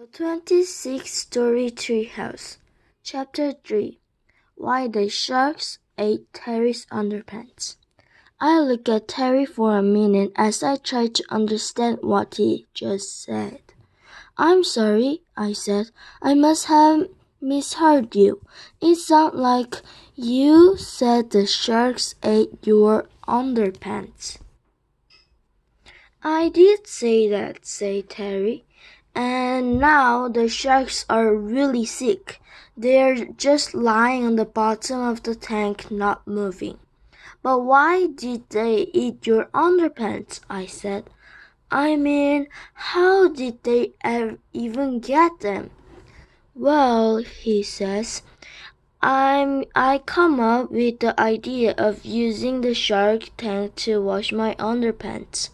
A 26-story treehouse. Chapter 3. Why the Sharks Ate Terry's Underpants. I looked at Terry for a minute as I tried to understand what he just said. "I'm sorry," I said. "I must have misheard you. It sounded like you said the sharks ate your underpants." "I did say that," said Terry. "And now the sharks are really sick. They're just lying on the bottom of the tank, not moving." "But why did they eat your underpants?" I said. "I mean, how did they even get them?" "Well," he says, I come up with the idea of using the shark tank to wash my underpants.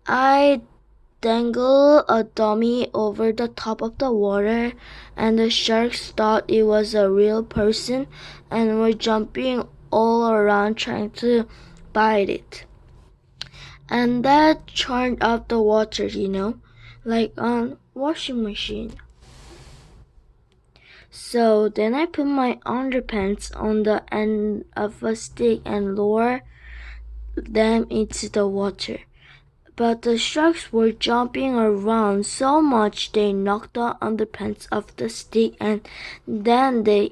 I dangle a dummy over the top of the water, and the sharks thought it was a real person and were jumping all around trying to bite it. And that churned up the water, like a washing machine. So then I put my underpants on the end of a stick and lower them into the water. But the sharks were jumping around so much they knocked the underpants off the stick and then they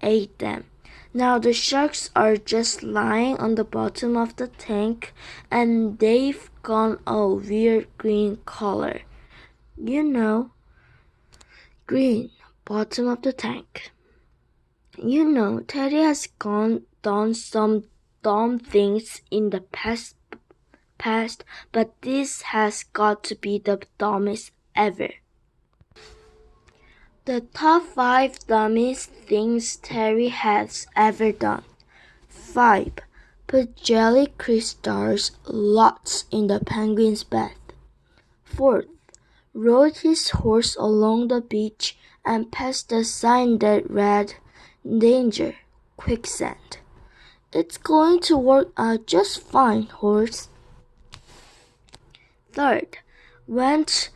ate them. Now the sharks are just lying on the bottom of the tank and they've gone a weird green color. Green, bottom of the tank. Teddy has done some dumb things in the past, but this has got to be the dumbest ever. The top 5 dumbest things Terry has ever done. 5. Put jelly crystals lots in the penguin's bed. 4th. Rode his horse along the beach and passed a sign that read, "Danger, quicksand." "It's going to work out just fine, horse." 3rd, went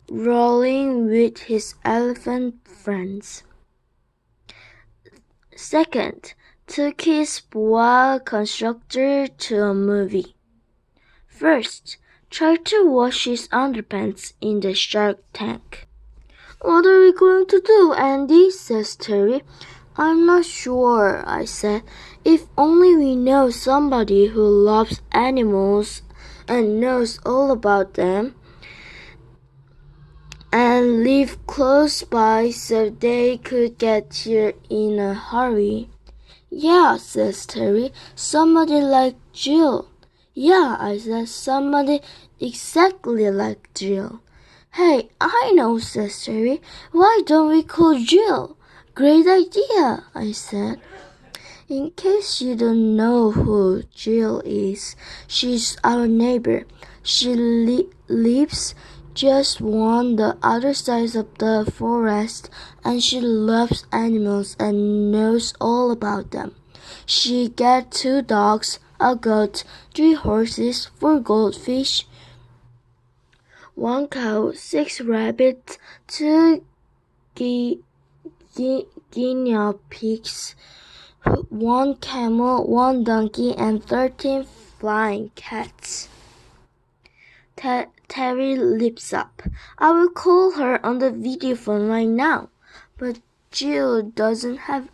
rolling with his elephant friends. 2nd, took his boa constructor to a movie. 1st, tried to wash his underpants in the shark tank. "What are we going to do, Andy?" says Terry. "I'm not sure," I said. "If only we know somebody who loves animals and knows all about them and live close by so they could get here in a hurry." "Yeah," says Terry, "somebody like Jill." "Yeah," I said, "somebody exactly like Jill." "Hey, I know," says Terry. "Why don't we call Jill?" "Great idea," I said. In case you don't know who Jill is, she's our neighbor. She lives just on the other side of the forest, and she loves animals and knows all about them. She gets 2 dogs, a goat, 3 horses, 4 goldfish, 1 cow, 6 rabbits, 2 guinea pigs, 1 camel, 1 donkey, and 13 flying cats. Terry leaps up. "I will call her on the video phone right now." "But Jill doesn't have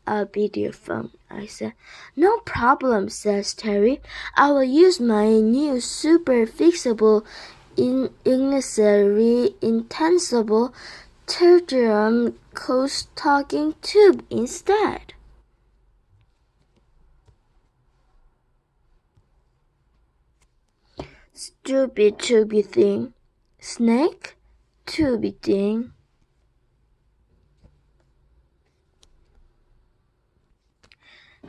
a video phone," I said. "No problem," says Terry. "I will use my new super fixable initially intensible tertium coast talking tube instead." Stupid tubey thing. Snake? Tubey thing.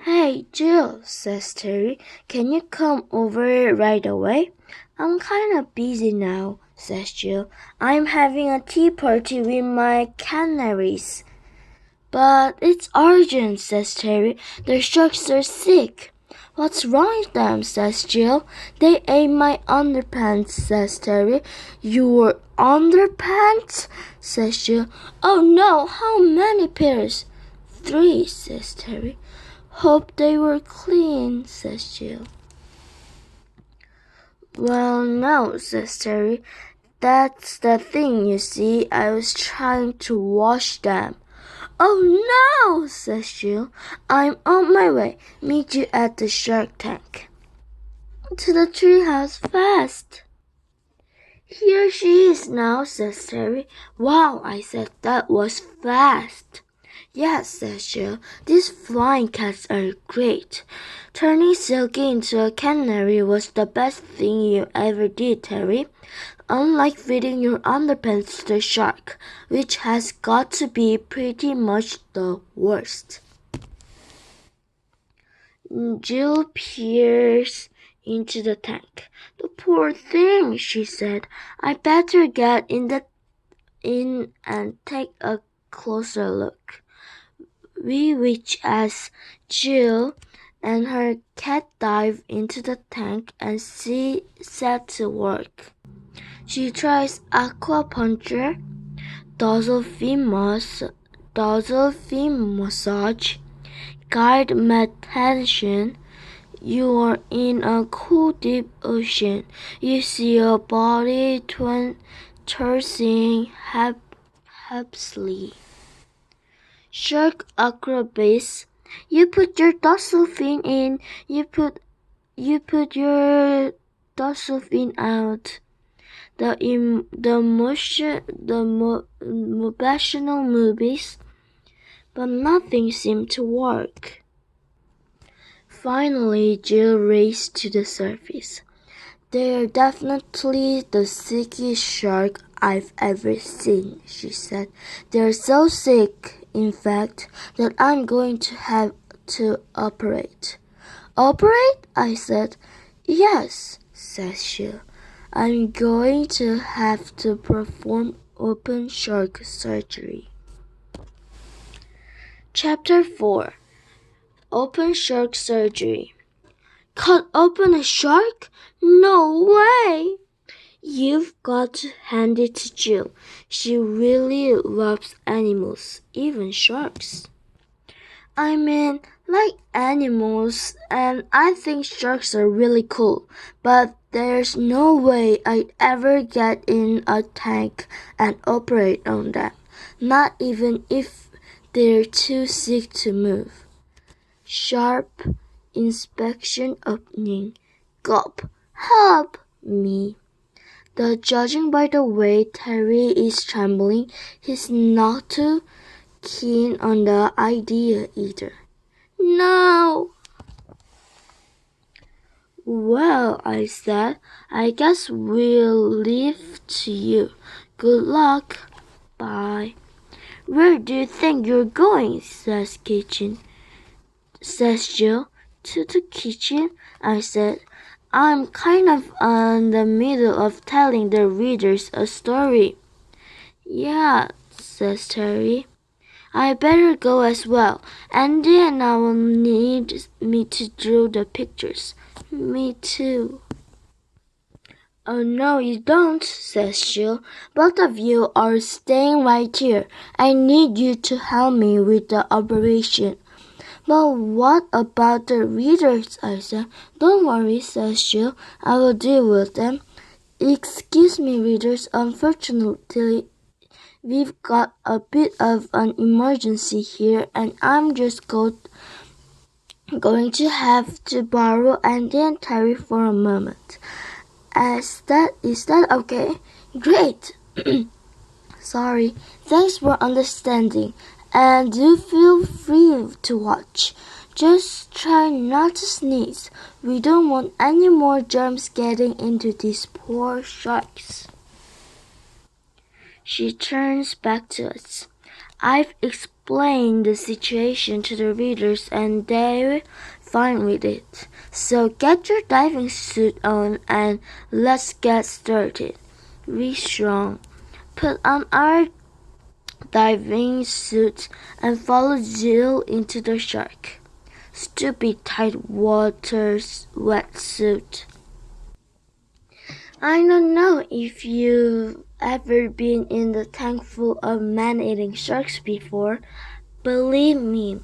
"Hey, Jill," says Terry, "can you come over right away?" "I'm kind of busy now," says Jill. "I'm having a tea party with my canaries." "But it's urgent," says Terry. "The sharks are sick." What's wrong with them? Says Jill. They ate my underpants, says Terry. Your underpants? Says Jill. Oh no, how many pairs? 3, says Terry. Hope they were clean, says Jill. Well, no, says Terry. That's the thing, you see. I was trying to wash them. Oh no, says Jill. I'm on my way. Meet you at the shark tank. To the treehouse fast. Here she is now, says Terry. Wow, I said, that was fast. Yes, says Jill. These flying cats are great. Turning Silky into a canary was the best thing you ever did, Terry. Unlike feeding your underpants to the shark, which has got to be pretty much the worst. Jill peers into the tank. The poor thing, she said. I better get in and take a closer look. We reach as Jill and her cat dive into the tank and set to work. She tries acupuncture, dorsal fin massage, guided meditation. You are in a cool deep ocean. You see your body tossing helplessly. Shark acrobats. You put your dorsal fin in. You put your dorsal fin out. The motivational movies, but nothing seemed to work. Finally, Jill raced to the surface. They're definitely the sickest shark I've ever seen, she said. They're so sick, in fact, that I'm going to have to operate. Operate? I said. Yes, says Jill. I'm going to have to perform open shark surgery. Chapter 4. Open shark surgery. Cut open a shark? No way! You've got to hand it to Jill. She really loves animals, even sharks. I mean, like animals, and I think sharks are really cool, but there's no way I'd ever get in a tank and operate on them, not even if they're too sick to move. Sharp inspection opening. Gulp. Help me. Judging by the way Terry is trembling, he's not too keen on the idea either. No! Well, I said, I guess we'll leave to you. Good luck. Bye. Where do you think you're going? Says Jill. To the kitchen, I said. I'm kind of in the middle of telling the readers a story. Yeah, says Terry. I better go as well, and then I will need me to draw the pictures. Me too. Oh no, you don't, says Jill. Both of you are staying right here. I need you to help me with the operation. But what about the readers? I said. Don't worry, says Jill. I will deal with them. Excuse me, readers. Unfortunately, we've got a bit of an emergency here, and I'm just going to have to borrow and then Terry for a moment. Is that okay? Great. Sorry. Thanks for understanding. And do feel free to watch. Just try not to sneeze. We don't want any more germs getting into these poor sharks. She turns back to us. I've explained the situation to the readers and they're fine with it. So get your diving suit on and let's get started. We strong. Put on our diving suits and follow Jill into the shark. stupid tight water wetsuit. I don't know if you've ever been in the tank full of man-eating sharks before. Believe me,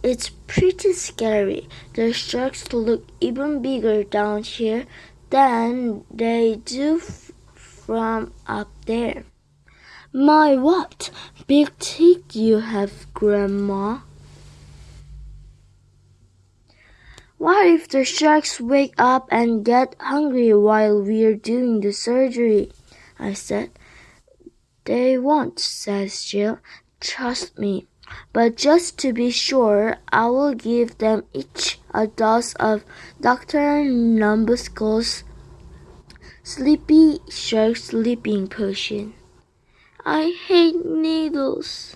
it's pretty scary. The sharks look even bigger down here than they do from up there. My, what big teeth you have, Grandma. What if the sharks wake up and get hungry while we're doing the surgery? I said. They won't, says Jill. Trust me. But just to be sure, I will give them each a dose of Dr. Numbskull's Sleepy Shark Sleeping Potion. I hate needles.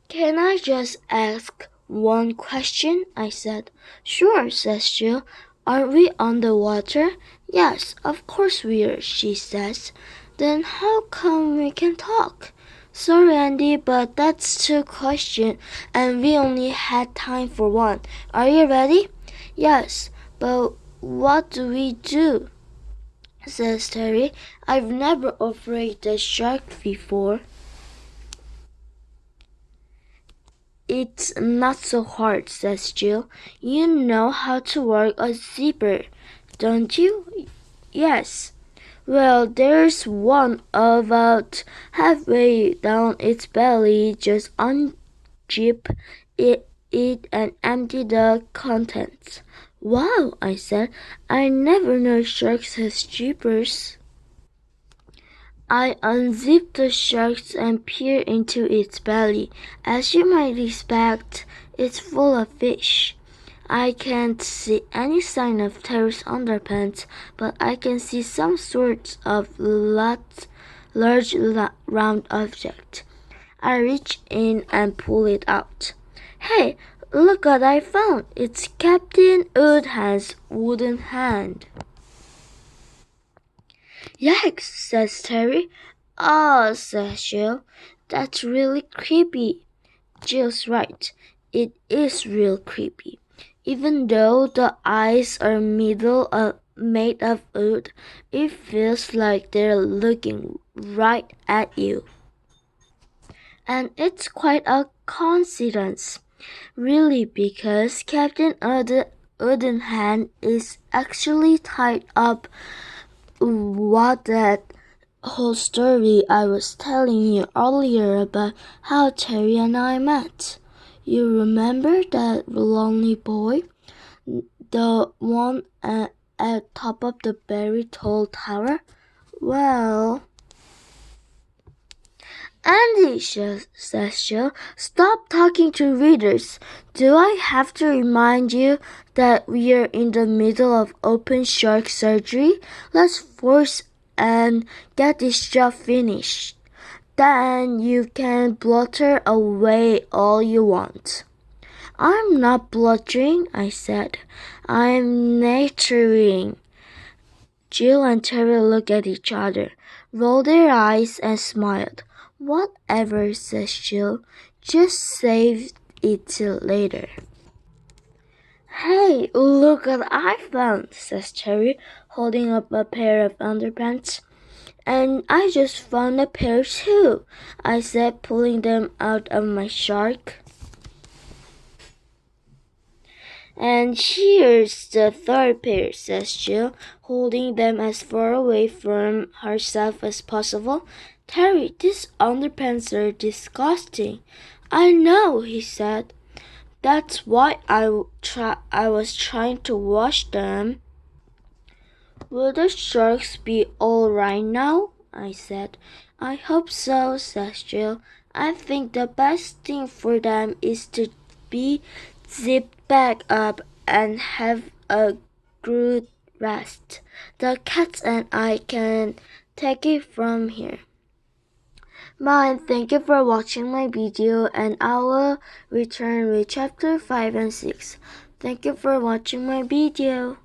Can I just ask one question? I said. Sure, says Jill. Are we underwater? Yes, of course we are, she says. Then how come we can talk? Sorry, Andy, but that's two questions, and we only had time for one. Are you ready? Yes, but what do we do? Says Terry. I've never operated a shark before. It's not so hard, says Jill. You know how to work a zipper, don't you? Yes. Well, there's one about halfway down its belly. Just unzip it and empty the contents. Wow, I said. I never know sharks has zippers. I unzipped the shark and peered into its belly. As you might expect, it's full of fish. I can't see any sign of Terry's underpants, but I can see some sort of large round object. I reach in and pull it out. Hey, look what I found! It's Captain Woodhand's wooden hand. Yikes, says Terry. Oh, says Jill. That's really creepy. Jill's right. It is real creepy. Even though the eyes are made of wood, it feels like they're looking right at you. And it's quite a coincidence, really, because Captain Udenhand is actually tied up with that whole story I was telling you earlier about how Terry and I met. You remember that lonely boy? The one at top of the very tall tower? Well, Andy, says Jill, stop talking to readers. Do I have to remind you that we are in the middle of open shark surgery? Let's force and get this job finished. Then you can blutter away all you want. I'm not bluttering, I said. I'm nattering. Jill and Terry looked at each other, rolled their eyes, and smiled. Whatever, says Jill. Just save it till later. Hey, look what I found, says Terry, holding up a pair of underpants. And I just found a pair too, I said, pulling them out of my shark. And here's the third pair, says Jill, holding them as far away from herself as possible. Terry, these underpants are disgusting. I know, he said. That's why I was trying to wash them. Will the sharks be all right now? I said. I hope so, says Jill. I think the best thing for them is to be zipped back up and have a good rest. The cats and I can take it from here. Bye, thank you for watching my video, and I will return with chapter 5 and 6. Thank you for watching my video.